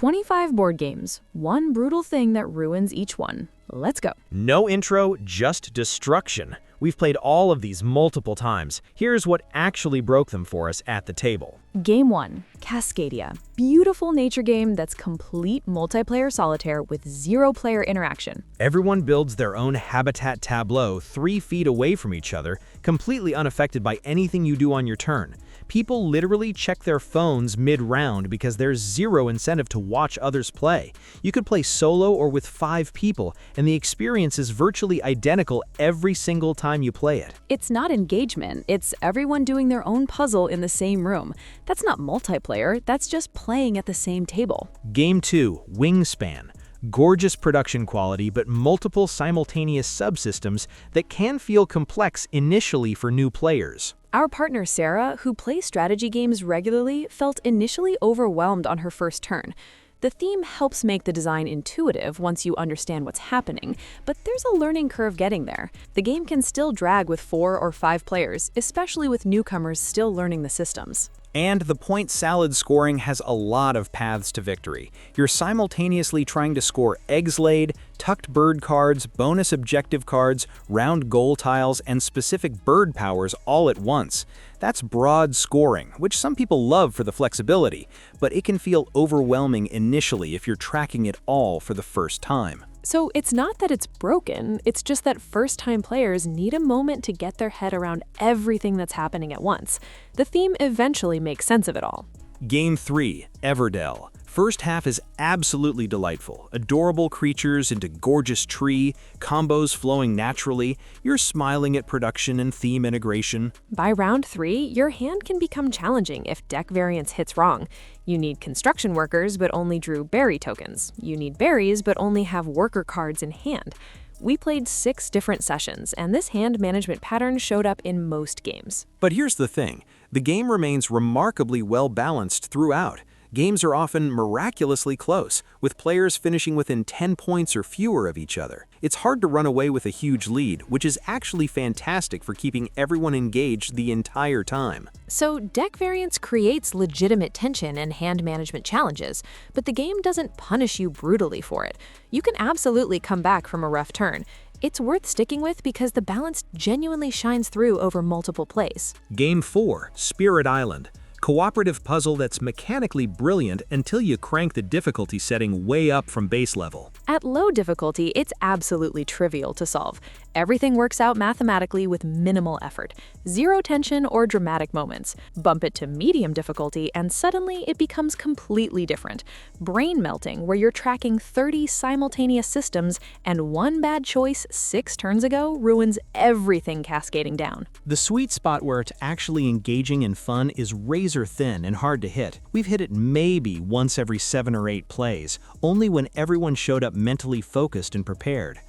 25 board games, one brutal thing that ruins each one. Let's go. No intro, just destruction. We've played all of these multiple times. Here's what actually broke them for us at the table. Game 1, Cascadia. Beautiful nature game that's complete multiplayer solitaire with zero player interaction. Everyone builds their own habitat tableau 3 feet away from each other, completely unaffected by anything you do on your turn. People literally check their phones mid-round because there's zero incentive to watch others play. You could play solo or with 5 people, and the experience is virtually identical every single time you play it. It's not engagement, it's everyone doing their own puzzle in the same room. That's not multiplayer, that's just playing at the same table. Game 2, Wingspan. Gorgeous production quality, but multiple simultaneous subsystems that can feel complex initially for new players. Our partner Sarah, who plays strategy games regularly, felt initially overwhelmed on her first turn. The theme helps make the design intuitive once you understand what's happening, but there's a learning curve getting there. The game can still drag with 4 or 5 players, especially with newcomers still learning the systems. And the point salad scoring has a lot of paths to victory. You're simultaneously trying to score eggs laid, tucked bird cards, bonus objective cards, round goal tiles, and specific bird powers all at once. That's broad scoring, which some people love for the flexibility, but it can feel overwhelming initially if you're tracking it all for the first time. So it's not that it's broken, it's just that first-time players need a moment to get their head around everything that's happening at once. The theme eventually makes sense of it all. Game 3, Everdell. First half is absolutely delightful. Adorable creatures into gorgeous tree, combos flowing naturally. You're smiling at production and theme integration. By round 3, your hand can become challenging if deck variance hits wrong. You need construction workers but only drew berry tokens. You need berries but only have worker cards in hand. We played 6 different sessions, and this hand management pattern showed up in most games. But here's the thing. The game remains remarkably well balanced throughout. Games are often miraculously close, with players finishing within 10 points or fewer of each other. It's hard to run away with a huge lead, which is actually fantastic for keeping everyone engaged the entire time. So deck variance creates legitimate tension and hand management challenges, but the game doesn't punish you brutally for it. You can absolutely come back from a rough turn. It's worth sticking with because the balance genuinely shines through over multiple plays. Game 4, Spirit Island. Cooperative puzzle that's mechanically brilliant until you crank the difficulty setting way up from base level. At low difficulty, it's absolutely trivial to solve. Everything works out mathematically with minimal effort. Zero tension or dramatic moments. Bump it to medium difficulty and suddenly it becomes completely different. Brain melting, where you're tracking 30 simultaneous systems and one bad choice 6 turns ago ruins everything cascading down. The sweet spot where it's actually engaging and fun is razor thin and hard to hit. We've hit it maybe once every 7 or 8 plays, only when everyone showed up mentally focused and prepared.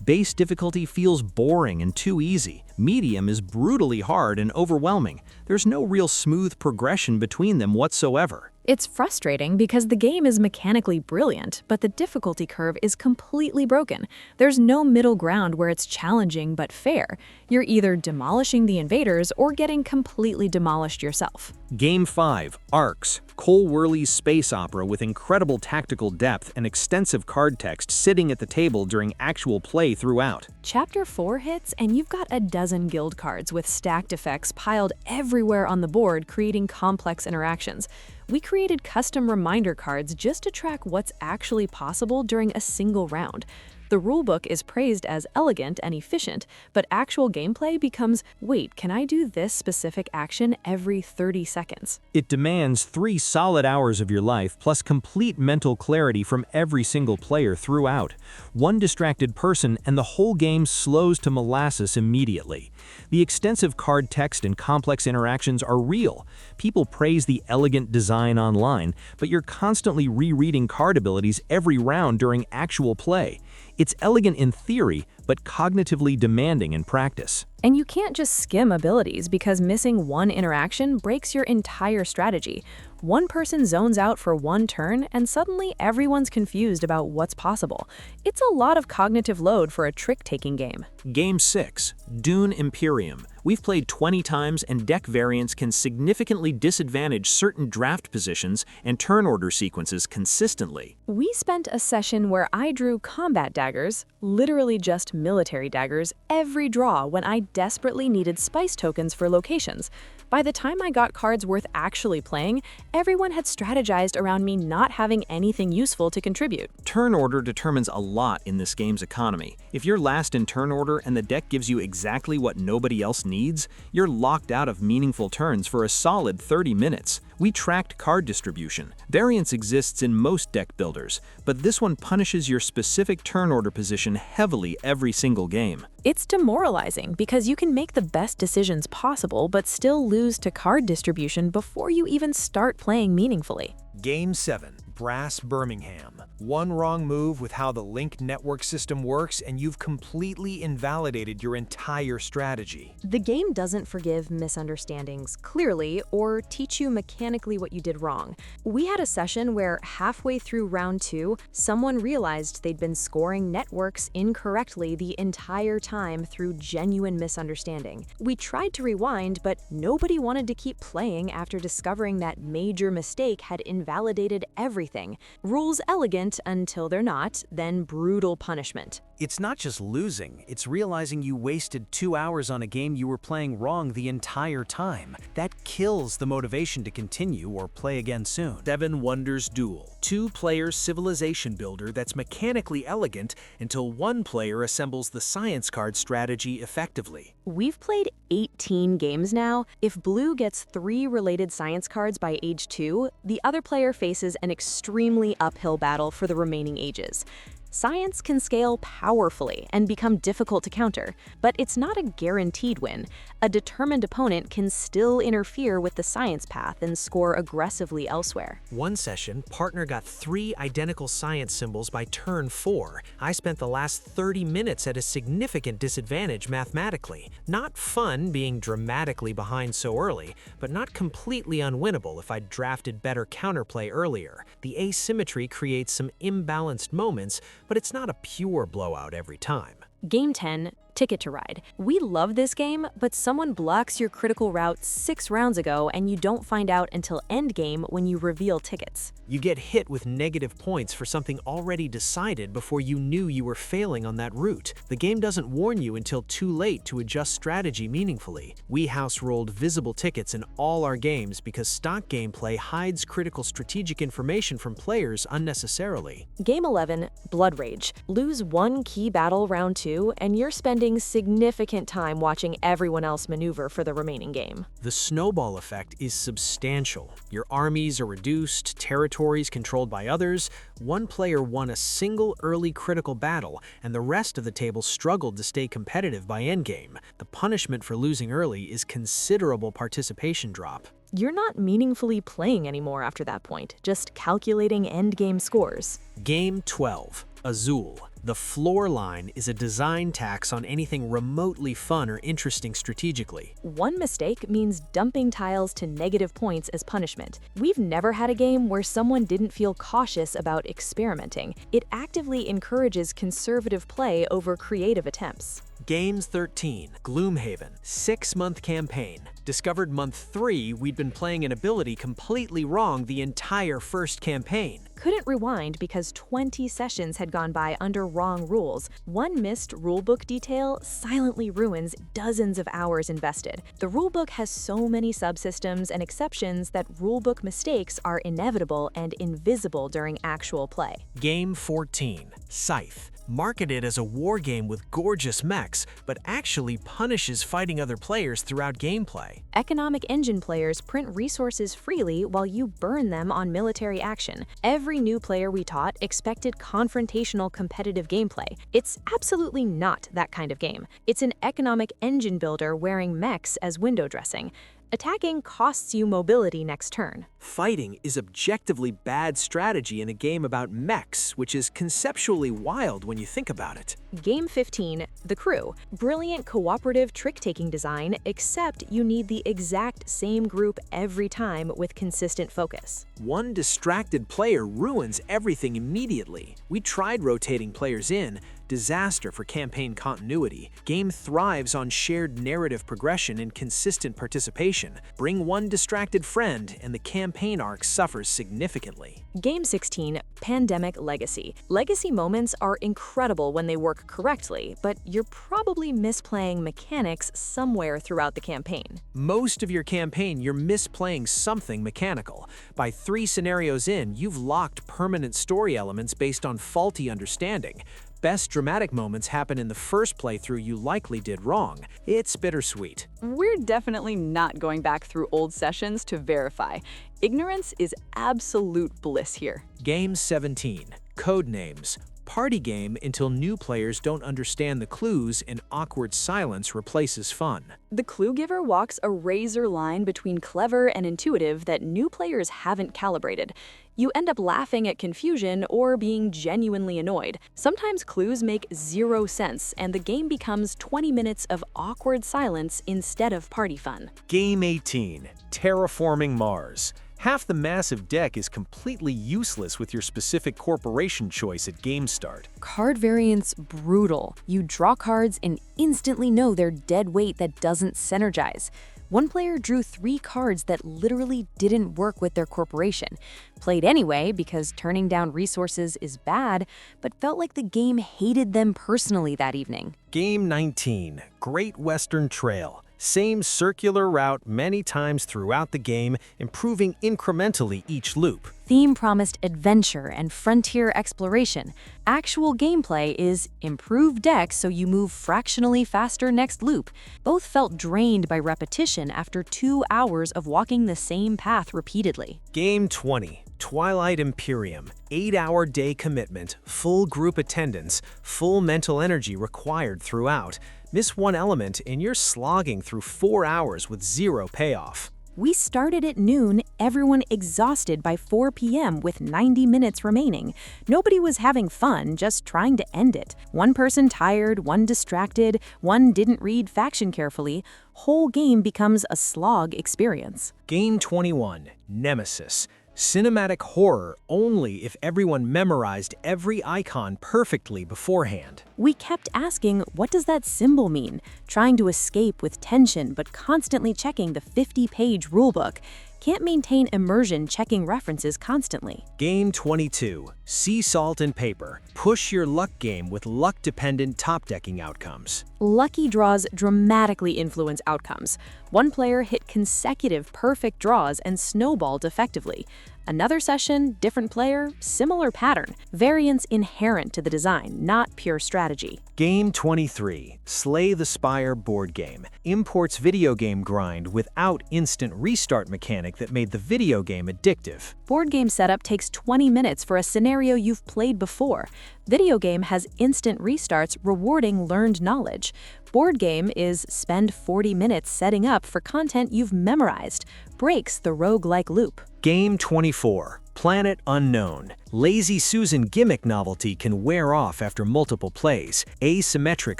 Base difficulty feels boring and too easy. Medium is brutally hard and overwhelming. There's no real smooth progression between them whatsoever. It's frustrating because the game is mechanically brilliant, but the difficulty curve is completely broken. There's no middle ground where it's challenging but fair. You're either demolishing the invaders or getting completely demolished yourself. Game 5, Arcs. Cole Wehrle's space opera with incredible tactical depth and extensive card text sitting at the table during actual play throughout. Chapter 4 hits and you've got a dozen guild cards with stacked effects piled everywhere on the board, creating complex interactions. We created custom reminder cards just to track what's actually possible during a single round. The rulebook is praised as elegant and efficient, but actual gameplay becomes, wait, can I do this specific action every 30 seconds? It demands 3 solid hours of your life plus complete mental clarity from every single player throughout. One distracted person and the whole game slows to molasses immediately. The extensive card text and complex interactions are real. People praise the elegant design online, but you're constantly rereading card abilities every round during actual play. It's elegant in theory, but cognitively demanding in practice. And you can't just skim abilities because missing one interaction breaks your entire strategy. One person zones out for one turn, and suddenly everyone's confused about what's possible. It's a lot of cognitive load for a trick-taking game. Game 6, Dune Imperium. We've played 20 times, and deck variance can significantly disadvantage certain draft positions and turn order sequences consistently. We spent a session where I drew combat daggers, literally just military daggers, every draw when I desperately needed spice tokens for locations. By the time I got cards worth actually playing, everyone had strategized around me not having anything useful to contribute. Turn order determines a lot in this game's economy. If you're last in turn order and the deck gives you exactly what nobody else needs, you're locked out of meaningful turns for a solid 30 minutes. We tracked card distribution. Variance exists in most deck builders, but this one punishes your specific turn order position heavily every single game. It's demoralizing because you can make the best decisions possible but still lose to card distribution before you even start playing meaningfully. Game 7, Brass Birmingham. One wrong move with how the link network system works and you've completely invalidated your entire strategy. The game doesn't forgive misunderstandings clearly or teach you mechanically what you did wrong. We had a session where halfway through round 2, someone realized they'd been scoring networks incorrectly the entire time through genuine misunderstanding. We tried to rewind, but nobody wanted to keep playing after discovering that major mistake had invalidated everything. Rules elegant until they're not, then brutal punishment. It's not just losing, it's realizing you wasted 2 hours on a game you were playing wrong the entire time. That kills the motivation to continue or play again soon. 7 Wonders Duel. 2-player civilization builder that's mechanically elegant until one player assembles the science card strategy effectively. We've played 18 games now. If blue gets 3 related science cards by age 2, the other player faces an extremely uphill battle for the remaining ages. Science can scale powerfully and become difficult to counter, but it's not a guaranteed win. A determined opponent can still interfere with the science path and score aggressively elsewhere. One session, partner got 3 identical science symbols by turn 4. I spent the last 30 minutes at a significant disadvantage mathematically. Not fun being dramatically behind so early, but not completely unwinnable if I'd drafted better counterplay earlier. The asymmetry creates some imbalanced moments, but it's not a pure blowout every time. Game 10, Ticket to Ride. We love this game, but someone blocks your critical route 6 rounds ago and you don't find out until endgame when you reveal tickets. You get hit with negative points for something already decided before you knew you were failing on that route. The game doesn't warn you until too late to adjust strategy meaningfully. We house-rolled visible tickets in all our games because stock gameplay hides critical strategic information from players unnecessarily. Game 11, Blood Rage. Lose one key battle round 2 and you're spending significant time watching everyone else maneuver for the remaining game. The snowball effect is substantial. Your armies are reduced, territories controlled by others. One player won a single early critical battle, and the rest of the table struggled to stay competitive by endgame. The punishment for losing early is considerable participation drop. You're not meaningfully playing anymore after that point, just calculating endgame scores. Game 12, Azul. The floor line is a design tax on anything remotely fun or interesting strategically. One mistake means dumping tiles to negative points as punishment. We've never had a game where someone didn't feel cautious about experimenting. It actively encourages conservative play over creative attempts. Games 13, Gloomhaven, 6-month campaign. Discovered month 3, we'd been playing an ability completely wrong the entire first campaign. Couldn't rewind because 20 sessions had gone by under wrong rules. One missed rulebook detail silently ruins dozens of hours invested. The rulebook has so many subsystems and exceptions that rulebook mistakes are inevitable and invisible during actual play. Game 14, Scythe. Marketed as a war game with gorgeous mechs, but actually punishes fighting other players throughout gameplay. Economic engine players print resources freely while you burn them on military action. Every new player we taught expected confrontational competitive gameplay. It's absolutely not that kind of game. It's an economic engine builder wearing mechs as window dressing. Attacking costs you mobility next turn. Fighting is objectively bad strategy in a game about mechs, which is conceptually wild when you think about it. Game 15, The Crew. Brilliant cooperative trick-taking design, except you need the exact same group every time with consistent focus. One distracted player ruins everything immediately. We tried rotating players in. Disaster for campaign continuity. Game thrives on shared narrative progression and consistent participation. Bring one distracted friend and the campaign arc suffers significantly. Game 16, Pandemic Legacy. Legacy moments are incredible when they work correctly, but you're probably misplaying mechanics somewhere throughout the campaign. Most of your campaign, you're misplaying something mechanical. By 3 scenarios in, you've locked permanent story elements based on faulty understanding. Best dramatic moments happen in the first playthrough you likely did wrong. It's bittersweet. We're definitely not going back through old sessions to verify. Ignorance is absolute bliss here. Game 17, Codenames. Party game until new players don't understand the clues and awkward silence replaces fun. The clue giver walks a razor line between clever and intuitive that new players haven't calibrated. You end up laughing at confusion or being genuinely annoyed. Sometimes clues make zero sense, and the game becomes 20 minutes of awkward silence instead of party fun. Game 18, Terraforming Mars. Half the massive deck is completely useless with your specific corporation choice at game start. Card variance brutal. You draw cards and instantly know they're dead weight that doesn't synergize. One player drew 3 cards that literally didn't work with their corporation. Played anyway because turning down resources is bad, but felt like the game hated them personally that evening. Game 19, Great Western Trail. Same circular route many times throughout the game, improving incrementally each loop. Theme promised adventure and frontier exploration. Actual gameplay is improve deck so you move fractionally faster next loop. Both felt drained by repetition after 2 hours of walking the same path repeatedly. Game 20, Twilight Imperium. 8-hour day commitment, full group attendance, full mental energy required throughout. Miss one element and you're slogging through 4 hours with zero payoff. We started at noon, everyone exhausted by 4 p.m. with 90 minutes remaining. Nobody was having fun, just trying to end it. One person tired, one distracted, one didn't read faction carefully. Whole game becomes a slog experience. Game 21, Nemesis. Cinematic horror only if everyone memorized every icon perfectly beforehand. We kept asking, what does that symbol mean? Trying to escape with tension, but constantly checking the 50-page rulebook. Can't maintain immersion checking references constantly. Game 22, Sea Salt and Paper. Push your luck game with luck-dependent top-decking outcomes. Lucky draws dramatically influence outcomes. One player hit consecutive perfect draws and snowballed effectively. Another session, different player, similar pattern. Variance inherent to the design, not pure strategy. Game 23, Slay the Spire board game. Imports video game grind without instant restart mechanic that made the video game addictive. Board game setup takes 20 minutes for a scenario you've played before. Video game has instant restarts rewarding learned knowledge. Board game is spend 40 minutes setting up for content you've memorized. Breaks the roguelike loop. Game 24, Planet Unknown. Lazy Susan gimmick novelty can wear off after multiple plays. Asymmetric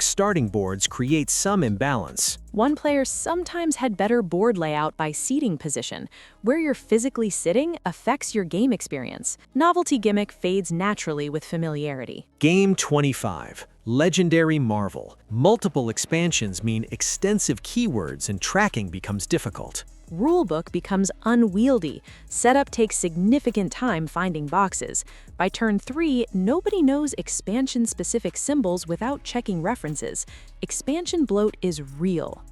starting boards create some imbalance. One player sometimes had better board layout by seating position. Where you're physically sitting affects your game experience. Novelty gimmick fades naturally with familiarity. Game 25, Legendary Marvel. Multiple expansions mean extensive keywords and tracking becomes difficult. Rulebook becomes unwieldy. Setup takes significant time finding boxes. By turn 3, nobody knows expansion-specific symbols without checking references. Expansion bloat is real.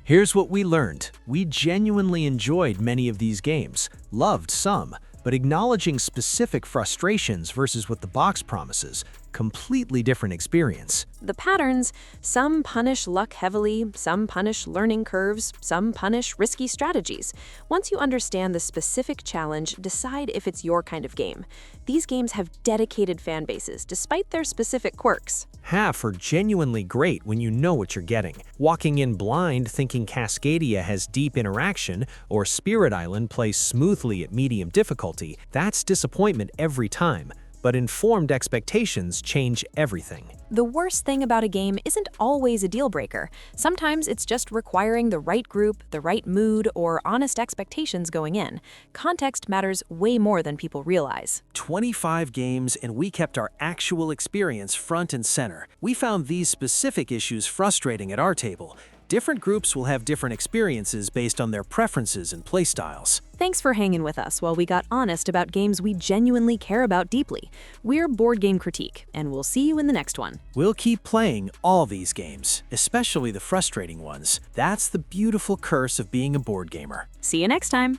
Here's what we learned. We genuinely enjoyed many of these games, loved some, but acknowledging specific frustrations versus what the box promises, completely different experience. The patterns, some punish luck heavily, some punish learning curves, some punish risky strategies. Once you understand the specific challenge, decide if it's your kind of game. These games have dedicated fan bases, despite their specific quirks. Half are genuinely great when you know what you're getting. Walking in blind thinking Cascadia has deep interaction or Spirit Island plays smoothly at medium difficulty, that's disappointment every time. But informed expectations change everything. The worst thing about a game isn't always a deal breaker. Sometimes it's just requiring the right group, the right mood, or honest expectations going in. Context matters way more than people realize. 25 games, and we kept our actual experience front and center. We found these specific issues frustrating at our table. Different groups will have different experiences based on their preferences and playstyles. Thanks for hanging with us while we got honest about games we genuinely care about deeply. We're Board Game Critique, and we'll see you in the next one. We'll keep playing all these games, especially the frustrating ones. That's the beautiful curse of being a board gamer. See you next time!